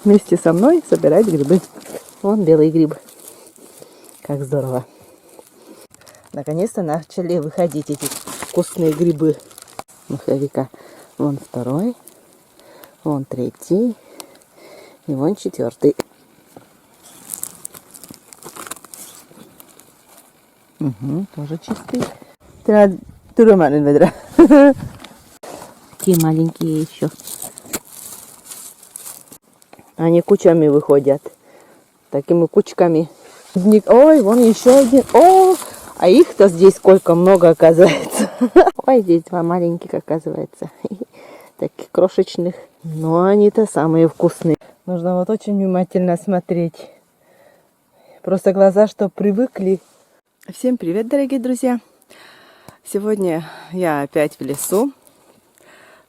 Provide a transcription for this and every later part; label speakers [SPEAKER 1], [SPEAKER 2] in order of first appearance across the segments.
[SPEAKER 1] вместе со мной собирать грибы. Вон белый гриб. Как здорово. Наконец-то начали выходить эти вкусные грибы маховика. Вон второй, вон третий и вон четвертый. Угу, тоже чистый. Турманин ведра. Такие маленькие еще. Они кучами выходят. Такими кучками. Ой, вон еще один. О, а их-то здесь сколько много оказывается. Ой, здесь два маленьких оказывается. Таких крошечных. Но они-то самые вкусные. Нужно вот очень внимательно смотреть. Просто глаза, что привыкли. Всем привет, дорогие друзья. Сегодня я опять в лесу.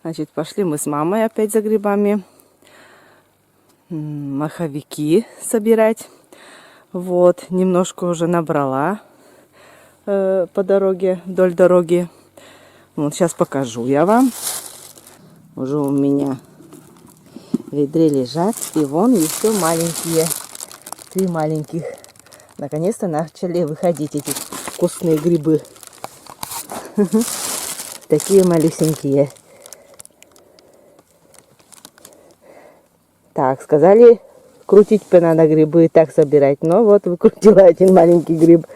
[SPEAKER 1] Значит, пошли мы с мамой опять за грибами. Маховики собирать. Вот, немножко уже набрала по дороге, вдоль дороги. Вот, сейчас покажу я вам. Уже у меня в ведре лежат. И вон еще маленькие. 3 маленьких. Наконец-то начали выходить эти вкусные грибы. Такие малюсенькие. Так, сказали, крутить надо грибы и так собирать. Но вот выкрутила один маленький гриб.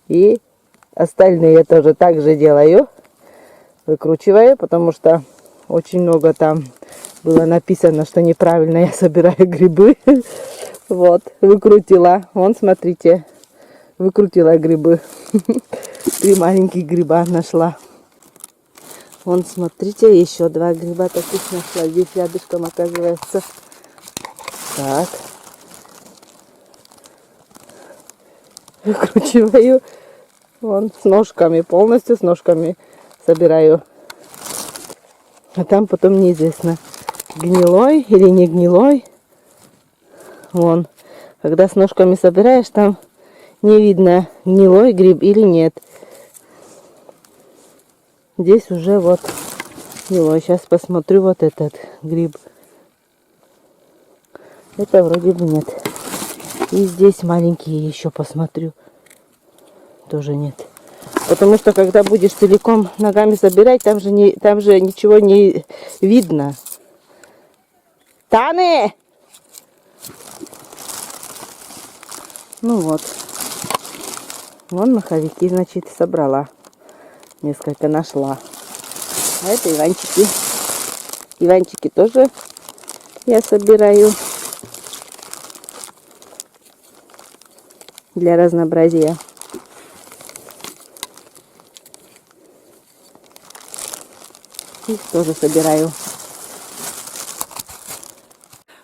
[SPEAKER 1] И остальные я тоже так же делаю. Выкручиваю, потому что очень много там было написано, что неправильно я собираю грибы. Вот, выкрутила. Вон, смотрите, выкрутила грибы. 3 маленьких гриба нашла. Вон, смотрите, еще 2 гриба таких нашла. Здесь рядышком, оказывается. Так. Выкручиваю. Вон, с ножками, полностью с ножками собираю. А там потом неизвестно, гнилой или не гнилой. Вон, когда с ножками собираешь, там не видно, гнилой гриб или нет. Здесь уже вот гнилой. Сейчас посмотрю вот этот гриб. Это вроде бы нет. И здесь маленькие еще посмотрю. Тоже нет. Потому что когда будешь целиком ногами собирать, там же ничего не видно. Таны! Ну вот. Вон маховики, значит, собрала. Несколько нашла. А это иванчики. Иванчики тоже я собираю. Для разнообразия. Их тоже собираю.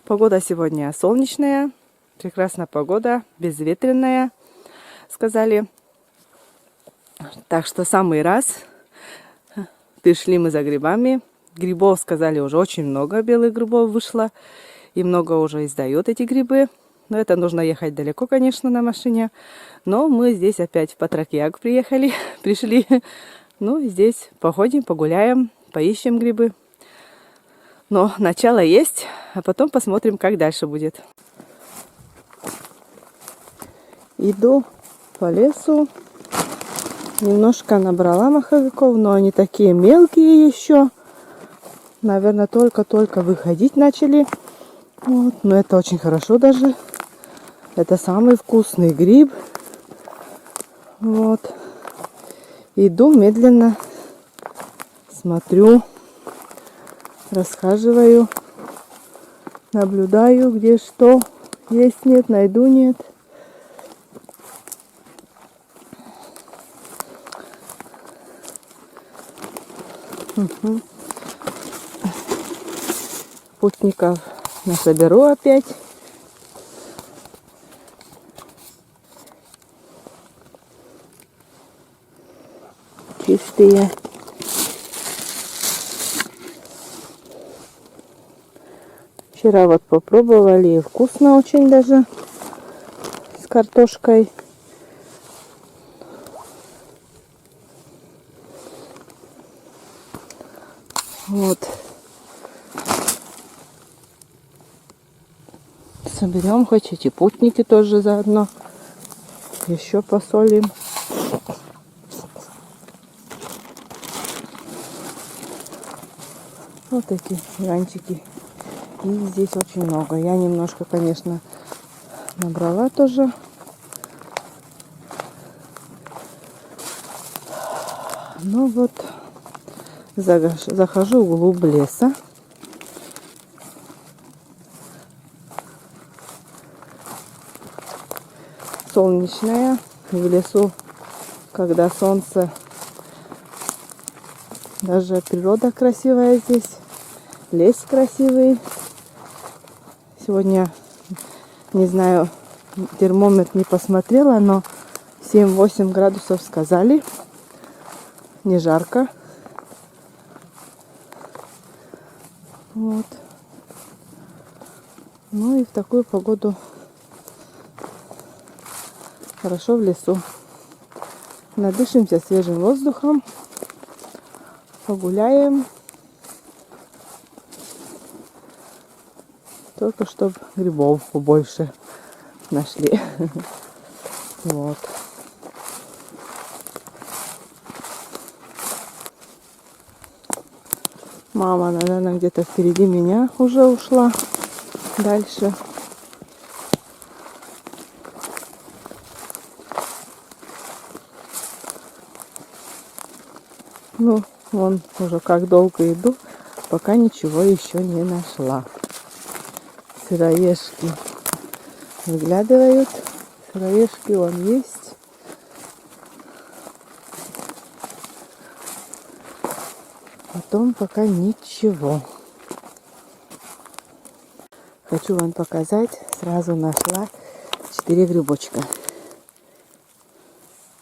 [SPEAKER 1] Погода сегодня солнечная. Прекрасная погода, безветренная, сказали. Так что самый раз. Пришли мы за грибами. Грибов, сказали, уже очень много белых грибов вышло. И много уже издают эти грибы. Но это нужно ехать далеко, конечно, на машине. Но мы здесь опять в Патракьяк пришли. Ну, здесь походим, погуляем, поищем грибы. Но начало есть, а потом посмотрим, как дальше будет. Иду по лесу. Немножко набрала маховиков, но они такие мелкие еще. Наверное, только-только выходить начали. Вот. Но это очень хорошо даже. Это самый вкусный гриб. Вот. Иду медленно. Смотрю. Расхаживаю. Наблюдаю, где что. Есть, нет, найду, нет. Угу. Путников насоберу опять. Чистые. Вчера вот попробовали, и вкусно очень даже с картошкой. Вот. соберем хоть эти путники тоже заодно. Еще посолим. Вот такие ранчики. И здесь очень много. Я немножко, конечно, набрала тоже. Ну вот, захожу вглубь леса. Солнечная. В лесу, когда солнце, даже природа красивая здесь. Лес красивый. Сегодня, не знаю, термометр не посмотрела, но 7-8 градусов сказали. Не жарко. Вот. Ну и в такую погоду хорошо в лесу. Надышимся свежим воздухом. Погуляем. Только чтобы грибов побольше нашли. Вот. Мама, наверное, где-то впереди меня уже ушла дальше. Ну, вон уже как долго иду, пока ничего еще не нашла. Сыроежки выглядывают. Сыроежки вон есть. Потом пока ничего. Хочу вам показать. Сразу нашла 4 грибочка.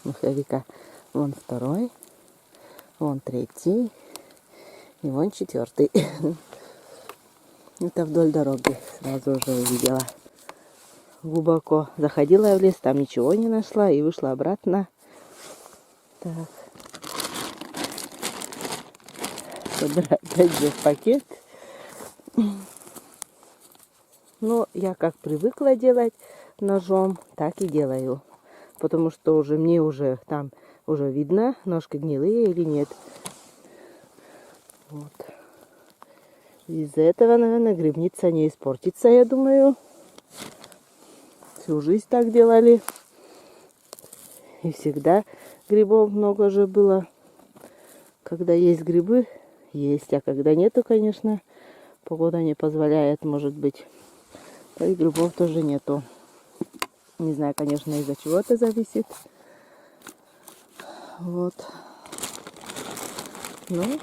[SPEAKER 1] Маховика. Вон второй. Вон третий. И вон 4. Это вдоль дороги. Сразу уже увидела. Глубоко заходила я в лес. Там ничего не нашла. И вышла обратно. Так. Собираю опять же в пакет. Но я как привыкла делать ножом, так и делаю. Потому что уже мне уже там уже видно, ножки гнилые или нет. Вот. Из-за этого, наверное, грибница не испортится, я думаю. Всю жизнь так делали. И всегда грибов много же было. Когда есть грибы, есть. А когда нету, конечно, погода не позволяет, может быть. И грибов тоже нету. Не знаю, конечно, из-за чего это зависит. Вот. Ну,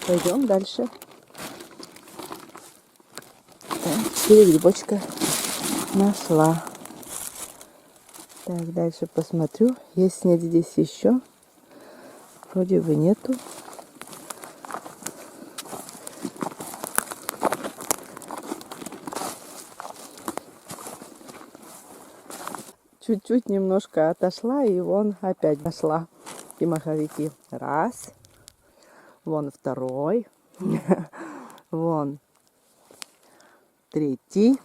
[SPEAKER 1] пойдем дальше. Так, 4 грибочка нашла. Так, дальше посмотрю. Есть нет здесь еще. Вроде бы нету. Чуть-чуть немножко отошла, и вон опять нашла и маховики. Раз. Вон второй. Вон третий.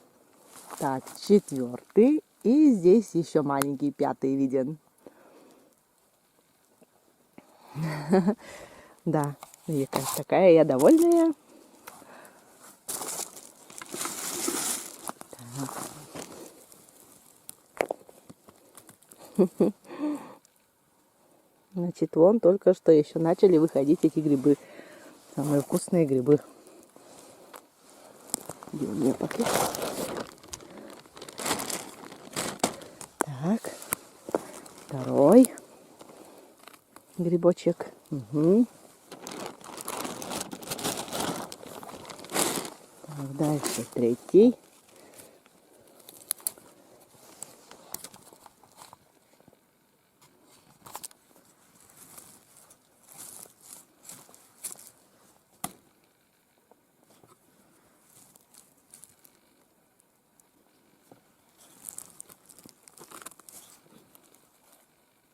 [SPEAKER 1] Так, 4. И здесь еще маленький 5 виден. Да, такая я довольная. Значит, вон только что еще начали выходить эти грибы. Самые вкусные грибы. Где у меня пакет? Так. Второй грибочек. Угу. Так, дальше 3.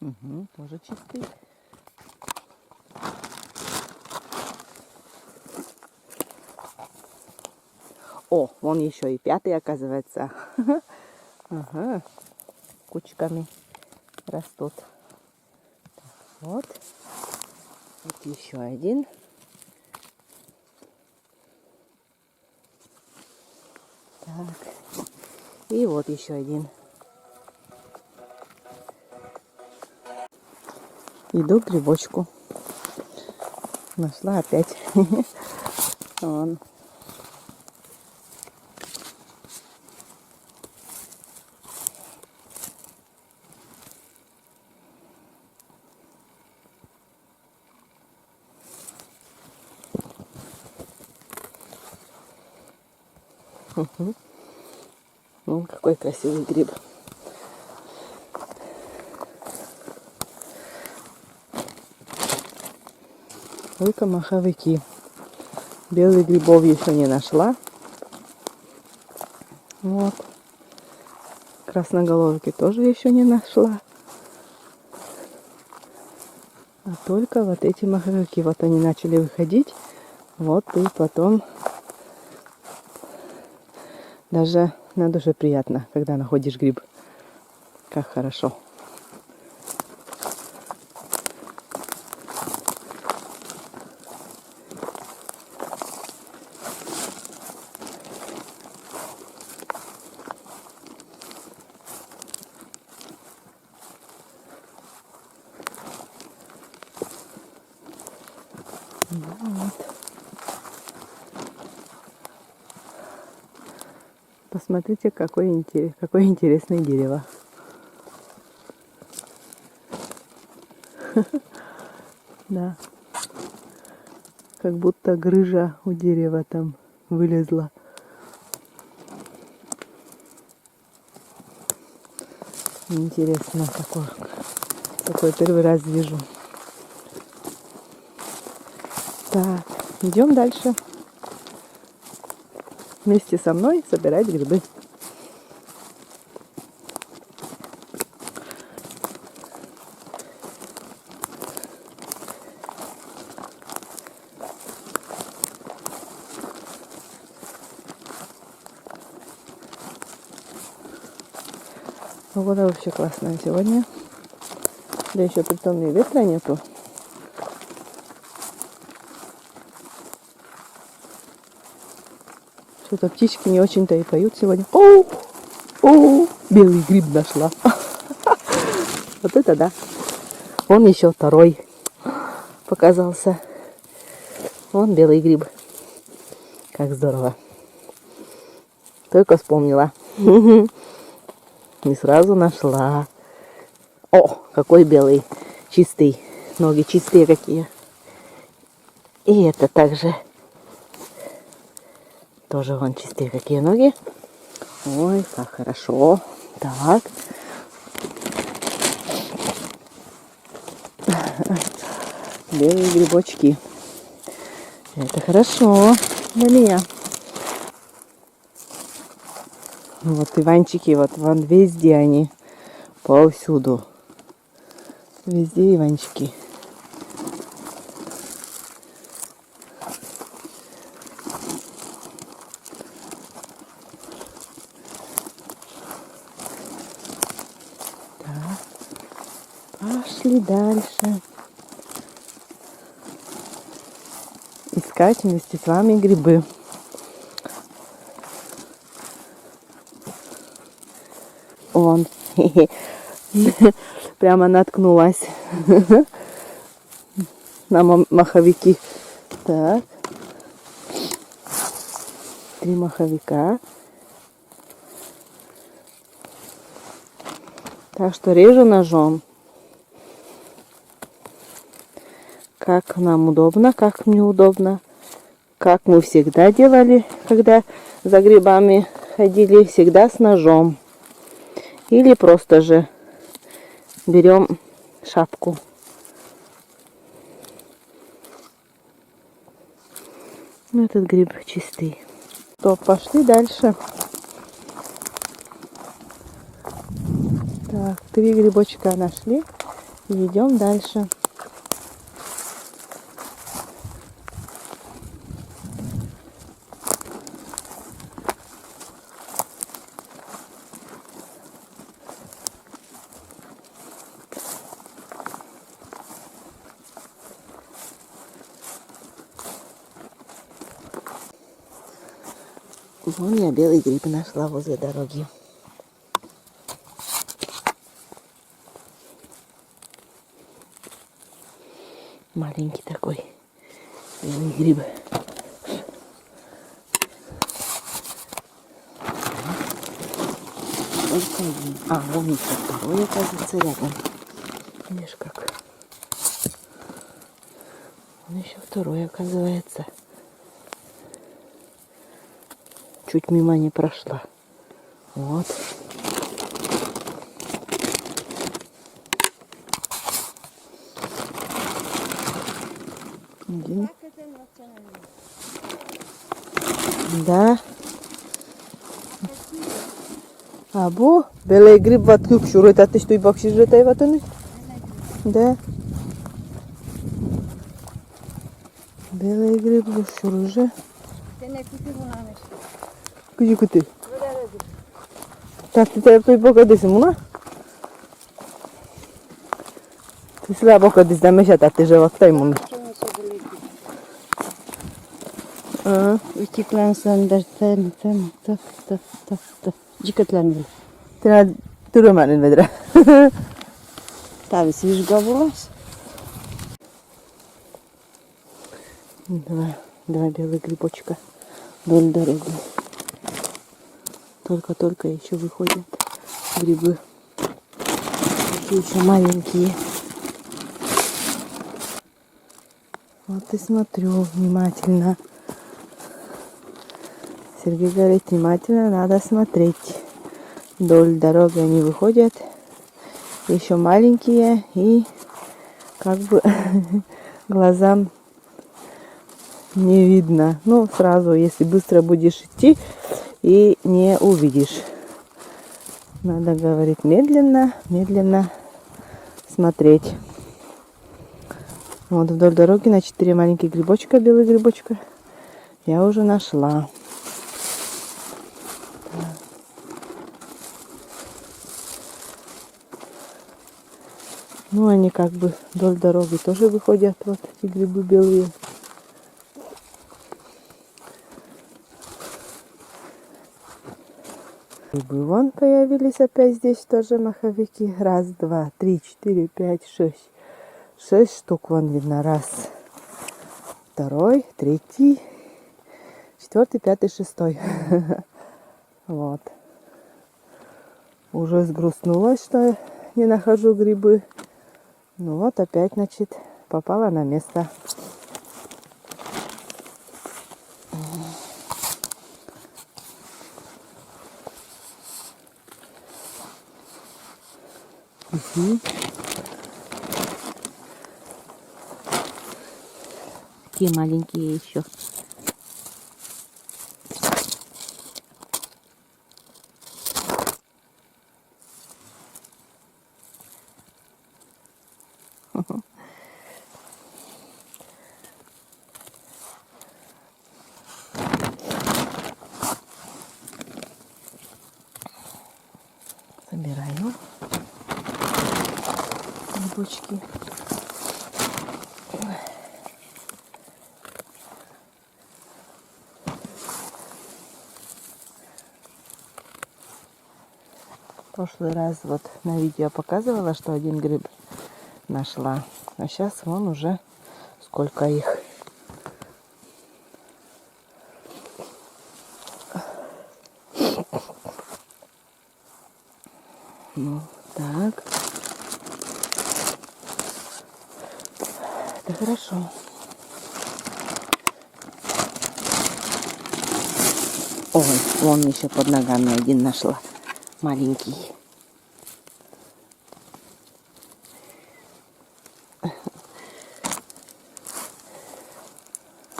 [SPEAKER 1] Угу, тоже чистый. О, вон еще и пятый, оказывается. Ага, кучками растут. Вот. Вот еще один. Так. И вот еще один. Иду к грибочку. Нашла опять. Вон. Ну, какой красивый гриб. Только маховики. Белых грибов еще не нашла. Вот. Красноголовки тоже еще не нашла. А только вот эти маховики. Вот они начали выходить. Вот и потом даже на душе приятно, когда находишь гриб. Как хорошо. Вот. Посмотрите, какое интересное дерево. Да. Как будто грыжа у дерева там вылезла. Интересно, такой первый раз вижу. Так, идем дальше. Вместе со мной собирать грибы. Погода вообще классная сегодня. Да еще притом и ветра нету. Что-то птички не очень-то и поют сегодня. О, белый гриб нашла. Вот это да. Вон еще второй показался. Вон белый гриб. Как здорово. Только вспомнила. И сразу нашла. О, какой белый. Чистый. Ноги чистые какие. И это также. Тоже вон чистые какие ноги. Ой, как хорошо. Так. Белые грибочки. Это хорошо для меня. Вот иванчики, вот вон везде они. Повсюду. Везде иванчики. Пошли дальше. Искать вместе с вами грибы. Вон. Прямо наткнулась на маховики. Так. 3 маховика. Так что режу ножом. Как нам удобно, как мне удобно. Как мы всегда делали, когда за грибами ходили, всегда с ножом. Или просто же берем шапку. Этот гриб чистый. То пошли дальше. Так, 3 грибочка нашли. И идем дальше. Вон я белый гриб нашла возле дороги. Маленький такой белый гриб. Только один. А, вон еще второй, оказывается, рядом. Видишь как? Вон еще второй, оказывается. Чуть мимо не прошла. Вот. Один. Да. А bu белый гриб ваткук шурует, а ты что и бакшиш жетай ватаны? Да. Белый гриб шуру же. Куди кути? Так ты той бокадисın buna? Sıra bokadis demiş ya tatlı cevattayım bunu.
[SPEAKER 2] Ütüklensen dersen Ciketlenmeli.
[SPEAKER 1] Tine durumanın vedre.
[SPEAKER 2] Tabii свежга булась.
[SPEAKER 1] Два белых грибочка вдоль дороги. Только-только еще выходят грибы. Такие еще маленькие. Вот и смотрю внимательно. Сергей говорит, внимательно надо смотреть. Вдоль дороги они выходят. Еще маленькие и как бы глазам не видно. Ну, сразу, если быстро будешь идти, и не увидишь. Надо, говорить, медленно, медленно смотреть. Вот вдоль дороги на 4 маленьких грибочка, белых грибочка, я уже нашла. Ну, они как бы вдоль дороги тоже выходят, вот эти грибы белые. Грибы вон появились опять здесь тоже маховики. Раз, два, три, 4, 5, 6. 6 штук вон видно. Раз, второй, третий, 4, 5, 6. Вот. Уже сгрустнулась, что не нахожу грибы. Ну вот опять, значит, попала на место. Угу. Такие маленькие еще. Собираю грибочки. В прошлый раз вот на видео показывала, что один гриб нашла. А сейчас вон уже сколько их. Ну, так. Это хорошо. Ой, вон еще под ногами один нашла. Маленький.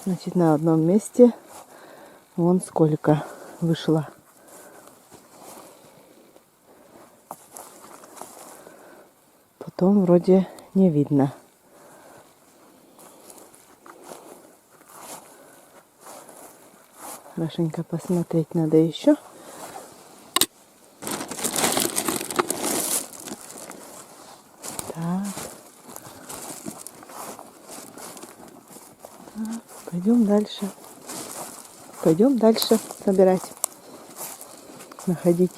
[SPEAKER 1] Значит, на одном месте вон сколько вышло. Потом вроде не видно. Хорошенько посмотреть надо еще. Так. Пойдем дальше. Пойдем дальше собирать. находить.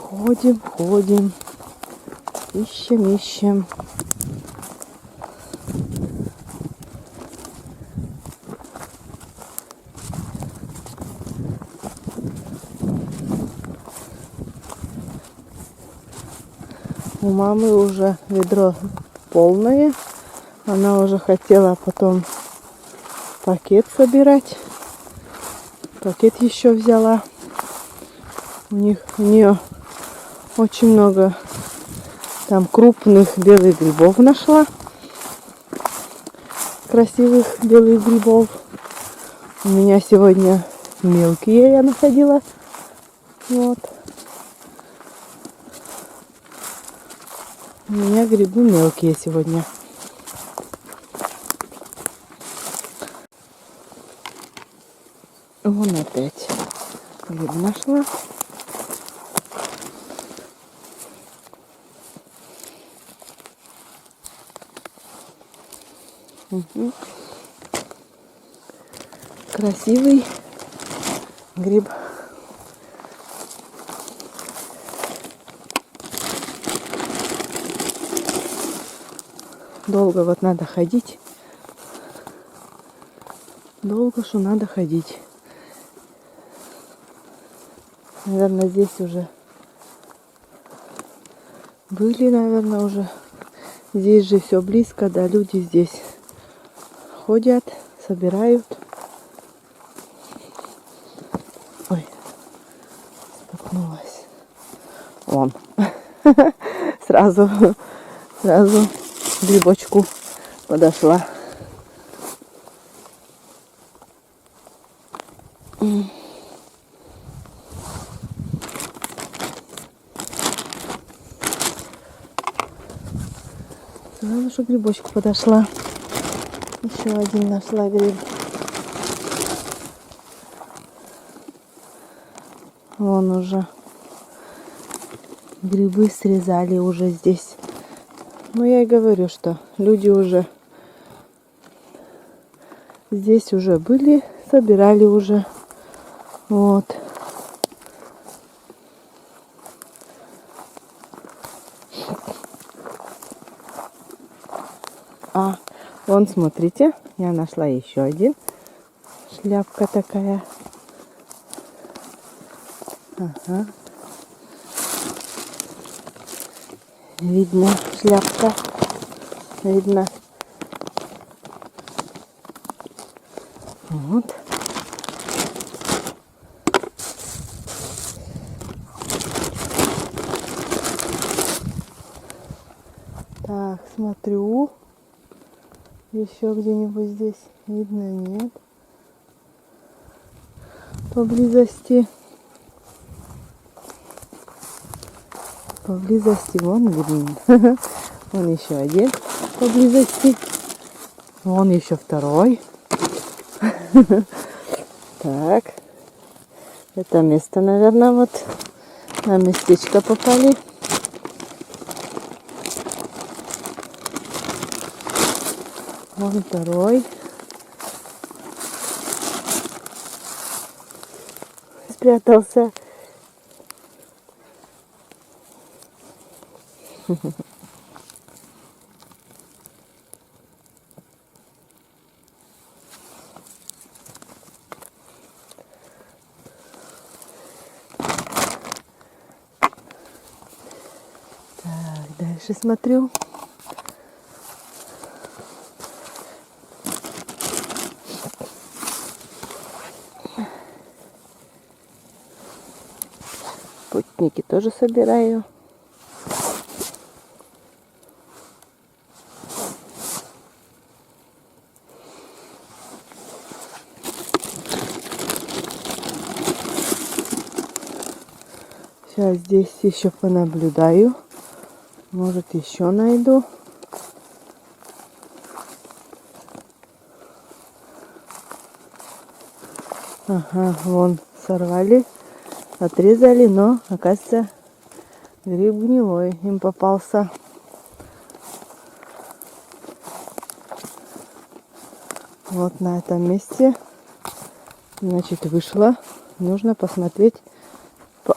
[SPEAKER 1] Ходим, ходим, ищем, ищем. У мамы уже ведро полное. Она уже хотела потом пакет собирать. Пакет еще взяла. У нее очень много там крупных белых грибов нашла. Красивых белых грибов. У меня сегодня мелкие я находила. Вот. У меня грибы мелкие сегодня. Вон опять гриб нашла. Угу. Красивый гриб. Долго вот надо ходить. Долго что надо ходить. Наверное, здесь уже были, наверное, уже. Здесь же все близко, да, люди здесь ходят, собирают. Ой, споткнулась. Вон. Сразу к грибочку подошла. Сразу же к грибочку подошла. Еще один нашла гриб. Вон уже грибы срезали уже здесь. Ну, я и говорю, что люди уже здесь уже были, собирали уже. Вот. А, вон, смотрите, я нашла еще один. Шляпка такая. Ага. Видно шляпка. Видно. Вот. Так, смотрю. Еще где-нибудь здесь видно, нет. Поблизости. Поблизости вон видно. Вон еще один поблизости. Вон еще второй. Так. Это место, наверное, вот на местечко попали. Вон второй. Спрятался. Так, дальше смотрю. Путники тоже собираю. Сейчас здесь еще понаблюдаю. Может, еще найду. Ага, вон сорвали, отрезали, но, оказывается, гриб гнилой им попался. Вот на этом месте, значит, вышла. Нужно посмотреть.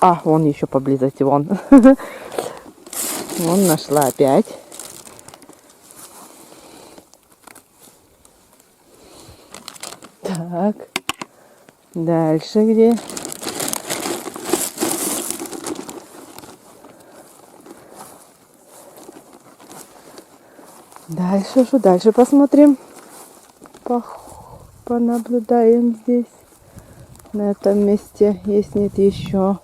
[SPEAKER 1] А, вон еще поблизости, вон. Вон нашла опять. Так. Дальше где? Дальше, что дальше посмотрим. Понаблюдаем здесь. На этом месте есть, нет еще.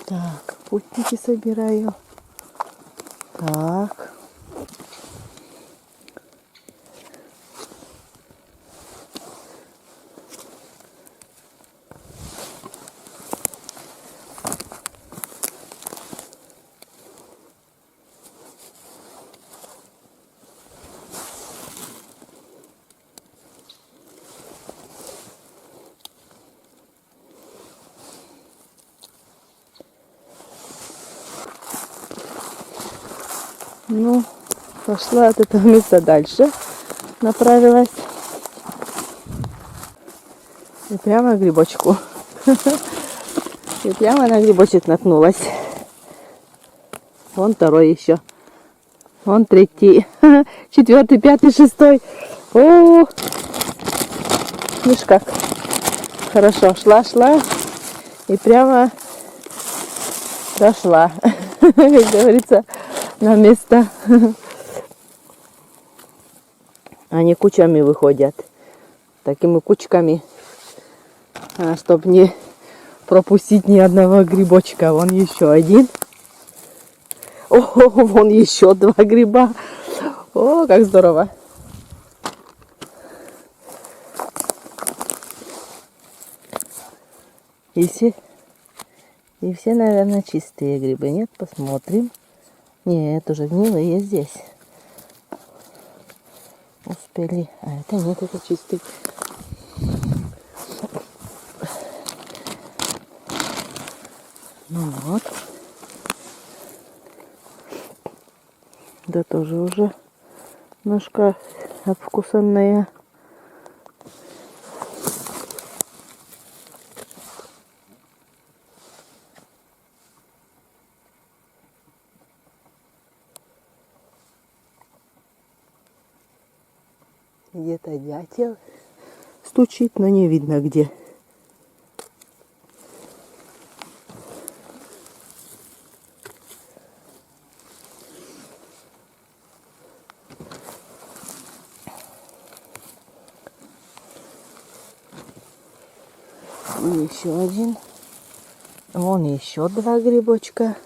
[SPEAKER 1] Так, путники собираю. Так. Ну, пошла от этого места дальше, направилась. И прямо к грибочку. И прямо на грибочек наткнулась. Вон второй еще. Вон третий. Четвертый, пятый, шестой. О, видишь как. Хорошо, шла. И прямо дошла. Как говорится, на место. Они кучами выходят. Такими кучками. Чтобы не пропустить ни одного грибочка. Вон еще один. О, вон еще два гриба. О, как здорово. И все, наверное, чистые грибы. Нет, посмотрим. Нет, уже гнилые здесь. Успели. А это нет, это чистый. Ну вот. Да тоже уже немножко обкусанные. Где-то дятел стучит, но не видно где. Еще один. Вон еще два грибочка.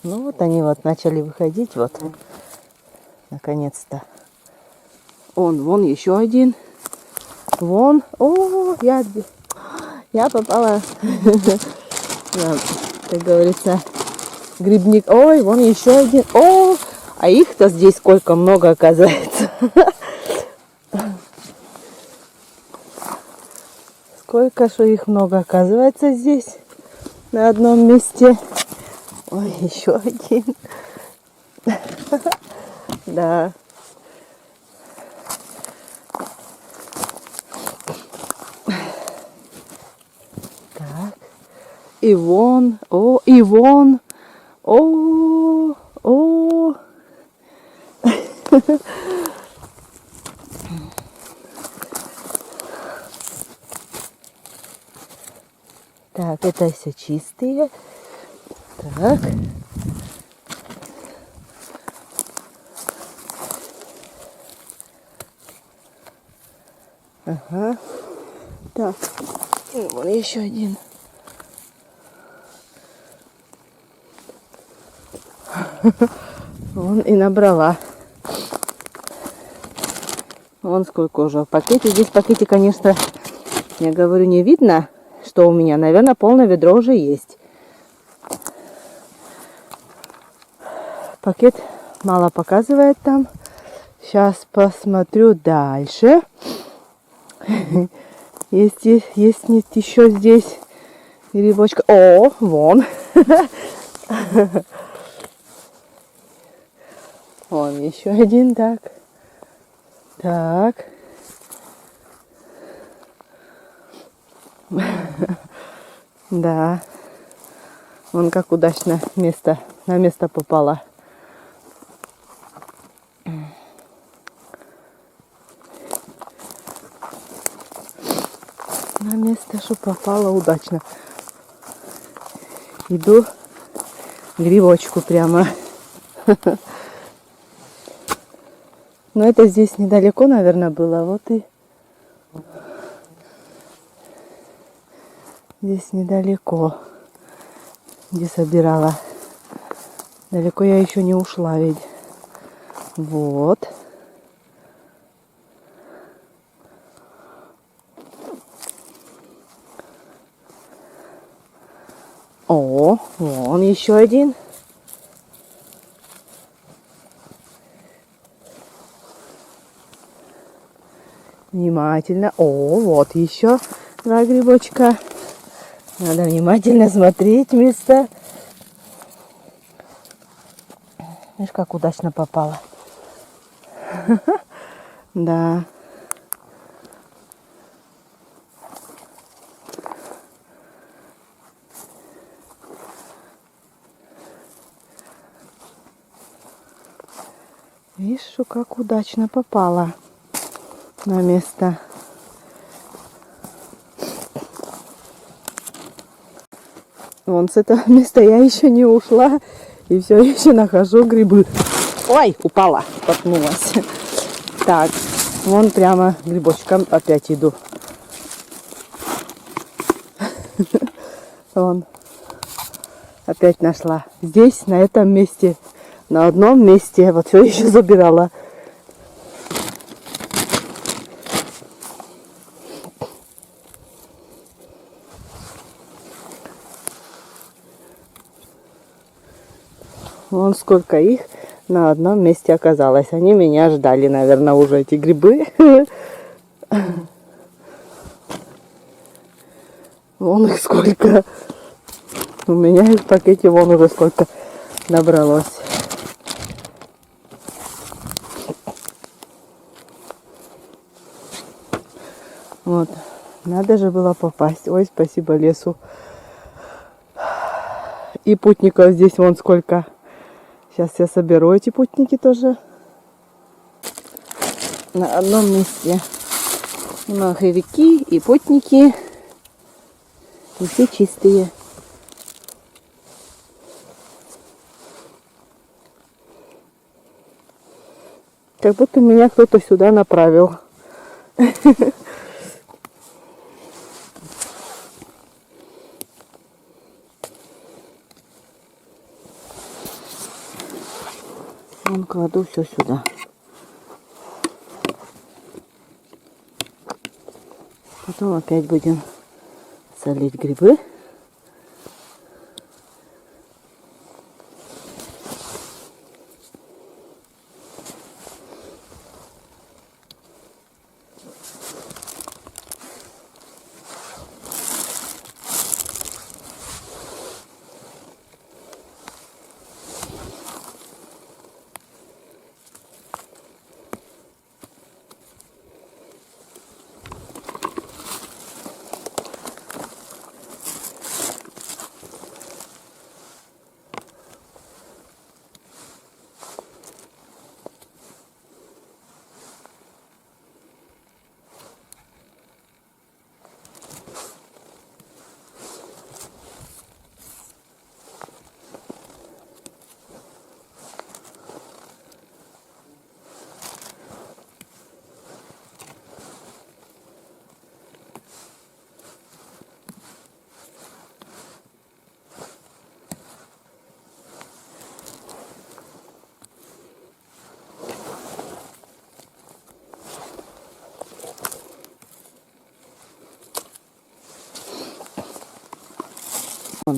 [SPEAKER 1] Ну вот они вот начали выходить, вот. Наконец-то. Вон еще один. Вон. О, я попала. Как говорится, грибник. Ой, вон еще один. О, а их-то здесь сколько много оказывается. Сколько же их много оказывается здесь на одном месте. Ой, еще один. Да. Так. И вон. О, и вон. О,
[SPEAKER 2] Так, это все чистые. Так. Ага. Так. И вон еще один. Вон и набрала. Вон сколько уже в пакете. Здесь в пакете, конечно, я говорю, не видно, что у меня. Наверное, полное ведро уже есть. Пакет мало показывает там. Сейчас посмотрю дальше. Есть еще здесь грибочка. О, вон. Вон еще один, так. Так. Да. Вон как удачно на место попала. На место, что попало удачно. Иду к грибочку прямо. Но это здесь недалеко, наверное, было. Вот и здесь недалеко, где собирала. Далеко я еще не ушла ведь. Вот. О, вон еще один. Внимательно. О, вот еще два грибочка. Надо внимательно смотреть место. Видишь, как удачно попало. Да. Видишь, как удачно попала на место. Вон с этого места я еще не ушла. И все еще нахожу грибы. Ой, упала, споткнулась. Так, вон прямо грибочком опять иду. Вон. Опять нашла. Здесь, на этом месте. На одном месте. Вот все еще забирала. Вон сколько их на одном месте оказалось. Они меня ждали, наверное, уже эти грибы. Вон их сколько. У меня их в пакете вон уже сколько набралось. Вот. Надо же было попасть. Ой, спасибо лесу. И путников здесь вон сколько. Сейчас я соберу эти путники тоже. На одном месте. И маховики, и путники. И все чистые. Как будто меня кто-то сюда направил. Вон кладу все сюда. Потом опять будем солить грибы.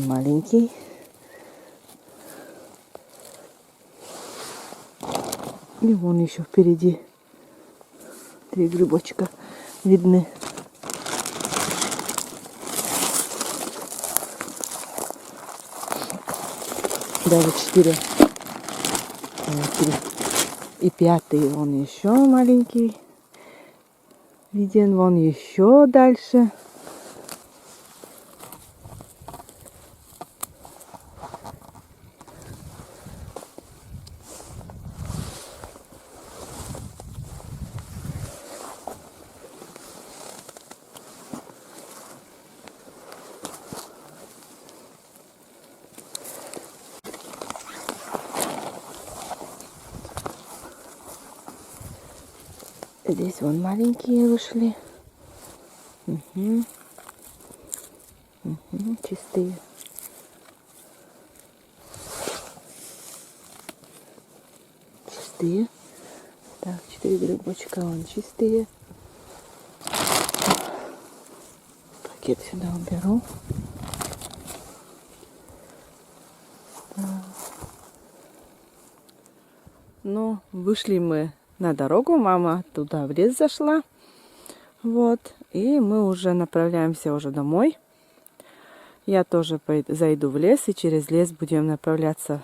[SPEAKER 2] он маленький. И вон еще впереди 3 грибочка видны. Даже 4. 3. И 5-й вон еще маленький. Виден вон еще дальше. Здесь вон маленькие вышли. Угу. Угу, чистые. Чистые. Так, 4 грибочка, вон чистые. Пакет сюда уберу. Ну, вышли мы на дорогу, мама туда в лес зашла, вот, и мы уже направляемся уже домой. Я тоже зайду в лес, и через лес будем направляться,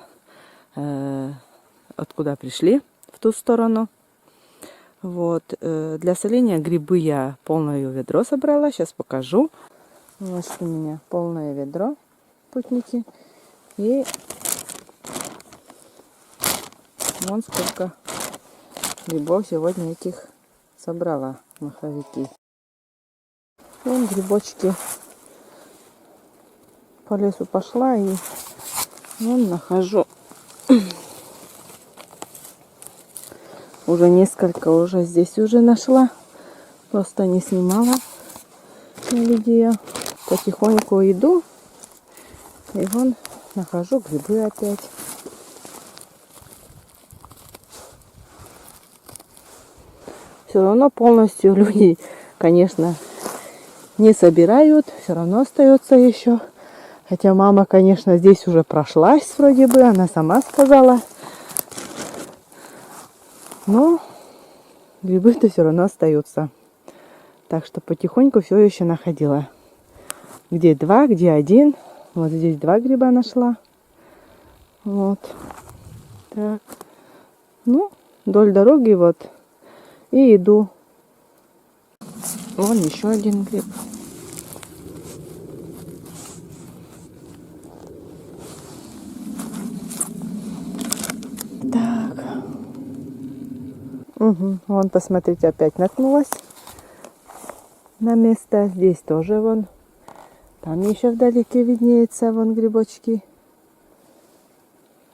[SPEAKER 2] откуда пришли, в ту сторону. Вот, для соления грибы я полное ведро собрала, сейчас покажу. Вот у меня полное ведро, путники, и вон сколько грибов сегодня этих собрала, маховики. Вон грибочки. По лесу пошла и вон нахожу. Уже несколько уже здесь уже нашла. Просто не снимала на видео. Потихоньку иду. И вон нахожу грибы опять. Все равно полностью люди, конечно, не собирают. Все равно остается еще. Хотя мама, конечно, здесь уже прошлась вроде бы. Она сама сказала. Но грибы-то все равно остаются. Так что потихоньку все еще находила. Где 2, где 1. Вот здесь 2 гриба нашла. Вот. Так. Ну, вдоль дороги вот. И иду. Вон еще 1 гриб. Так. Угу. Вон, посмотрите, опять наткнулась на место. Здесь тоже вон. Там еще вдалеке виднеется вон грибочки.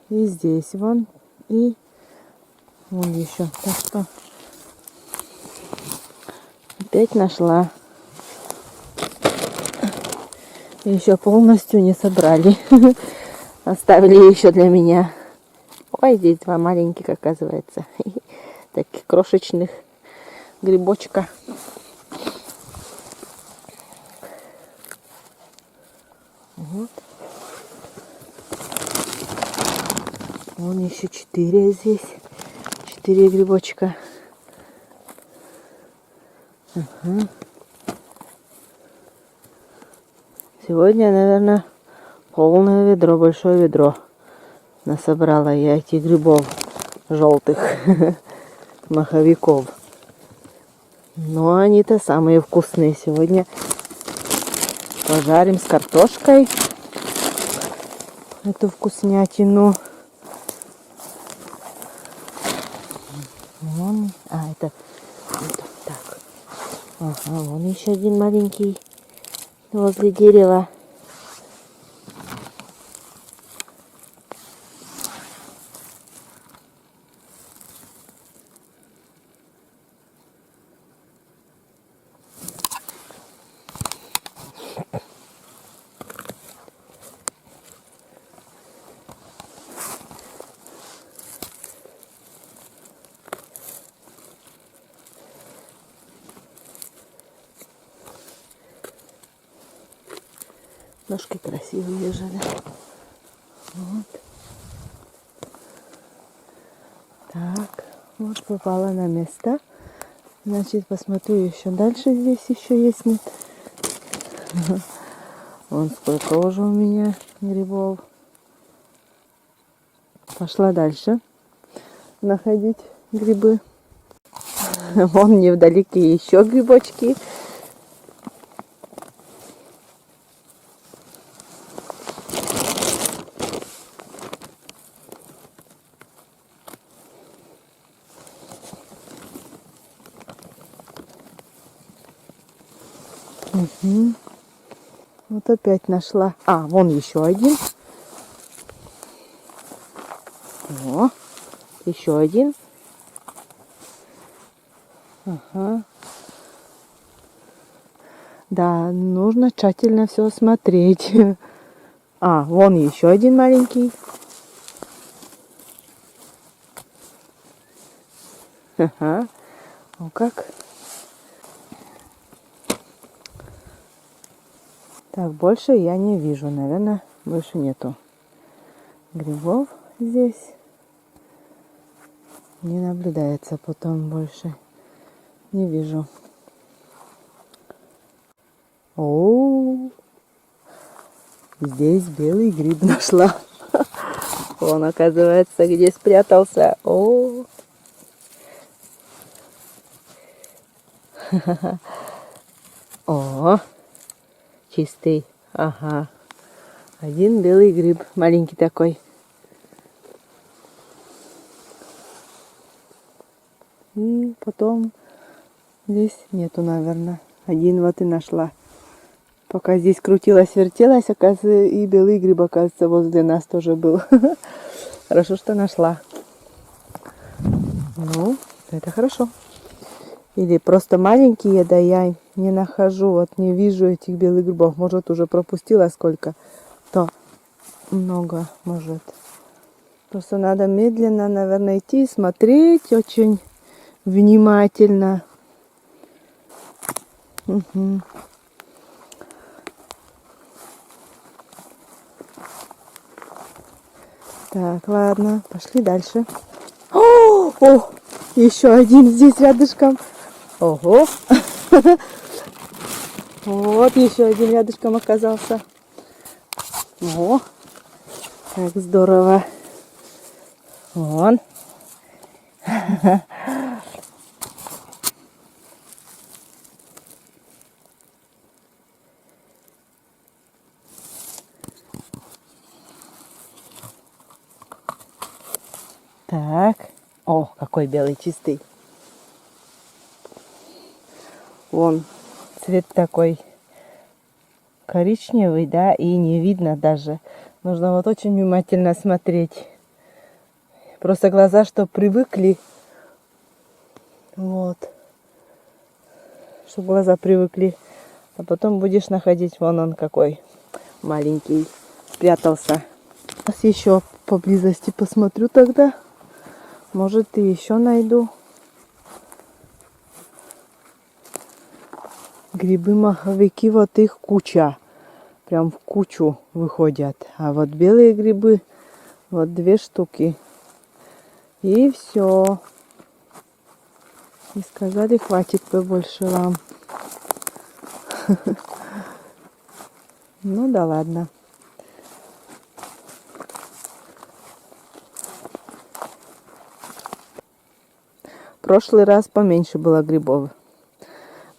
[SPEAKER 2] И здесь вон. И вон еще. Так что опять нашла. Еще полностью не собрали. Оставили еще для меня. Ой, здесь 2 маленьких, оказывается. Таких крошечных грибочка. Вот. Вон еще 4 здесь. 4 грибочка. Ага. Сегодня, наверное, полное ведро, большое ведро насобрала я этих грибов желтых маховиков. Но они-то самые вкусные. Сегодня пожарим с картошкой эту вкуснятину. Вон, это так. Ага, вон еще 1 маленький возле дерева. Ножки красивые лежали. Вот. Так, вот попала на место. Значит, посмотрю еще дальше. Здесь еще есть, нет. Вон сколько уже у меня грибов. Пошла дальше находить грибы. Вон невдалеке еще грибочки. Угу. Вот опять нашла. А, вон еще один. О, еще один. Ага. Да, нужно тщательно все смотреть. А, вон еще один маленький. Ага. Ну как? Так, больше я не вижу, наверное, больше нету грибов здесь. Не наблюдается потом больше. Не вижу. О, здесь белый гриб нашла. Он, оказывается, где спрятался. О, о, чистый. Ага. Один белый гриб, маленький такой. И потом здесь нету, наверное. Один вот и нашла. Пока здесь крутилась, вертелась, оказывается, и белый гриб, оказывается, возле нас тоже был. Хорошо, что нашла. Ну, это хорошо. Или просто маленькие, да я не нахожу, вот не вижу этих белых грибов. Может, уже пропустила сколько-то. Много, может. Просто надо медленно, наверное, идти, смотреть очень внимательно. Угу. Так, ладно, пошли дальше. О, еще один здесь рядышком. Ого. Вот еще один рядышком оказался. О, как здорово. Вон. Так. О, какой белый чистый. Вон цвет такой коричневый, да, и не видно даже. Нужно вот очень внимательно смотреть. Просто глаза, что привыкли. Вот. Чтобы глаза привыкли. А потом будешь находить, вон он какой маленький. Спрятался. Сейчас еще поблизости посмотрю тогда. Может, и еще найду. Грибы-маховики, вот их куча. Прям в кучу выходят. А вот белые грибы, вот 2 штуки. И все. И сказали, хватит побольше вам. Ну да ладно. В прошлый раз поменьше было грибов.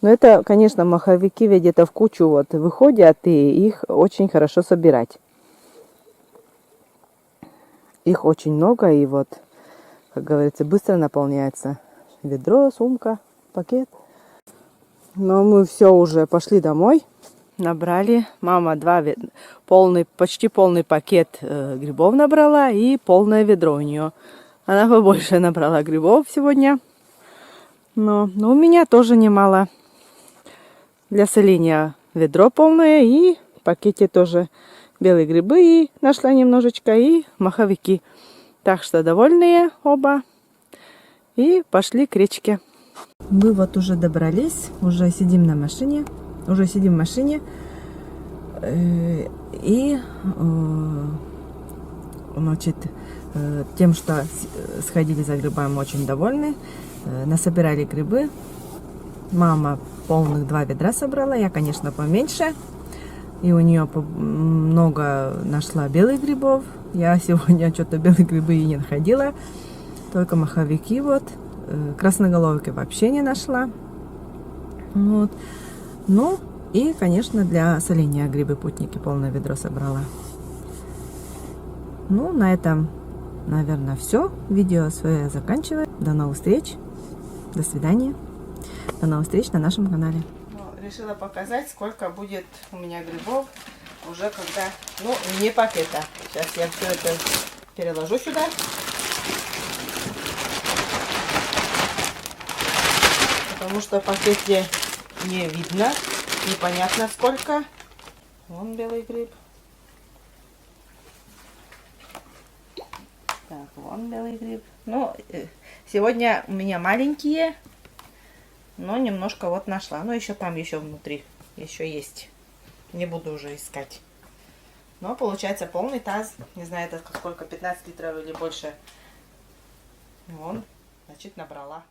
[SPEAKER 2] Но это, конечно, маховики ведь где-то в кучу вот выходят, и их очень хорошо собирать. Их очень много, и вот, как говорится, быстро наполняется ведро, сумка, пакет. Но мы все уже пошли домой. Набрали. Мама почти полный пакет грибов набрала и полное ведро у нее. Она побольше набрала грибов сегодня. Но у меня тоже немало. Для соления ведро полное и в пакете тоже белые грибы. И нашла немножечко и маховики. Так что довольные оба. И пошли к речке. Мы вот уже добрались. Уже сидим на машине. Уже сидим в машине.
[SPEAKER 1] И, значит, тем, что сходили за грибами, очень довольны. Насобирали грибы. Мама полных 2 ведра собрала, я, конечно, поменьше. И у нее много нашла белых грибов. Я сегодня что-то белые грибы и не находила. Только маховики вот. Красноголовки вообще не нашла. Вот. Ну, и, конечно, для соления грибы путники полное ведро собрала. Ну, на этом, наверное, все. Видео свое заканчиваю. До новых встреч. До свидания. До новых встреч на нашем канале. Решила показать, сколько будет у меня грибов уже когда... Ну, не пакета. Сейчас я все это переложу сюда. Потому что в пакете не видно, непонятно сколько. Вон белый гриб. Так, вон белый гриб. Ну, сегодня у меня маленькие, но немножко вот нашла. Но еще там, еще внутри, еще есть. Не буду уже искать. Но получается полный таз. Не знаю, это сколько, 15 литров или больше. Вон, значит, набрала.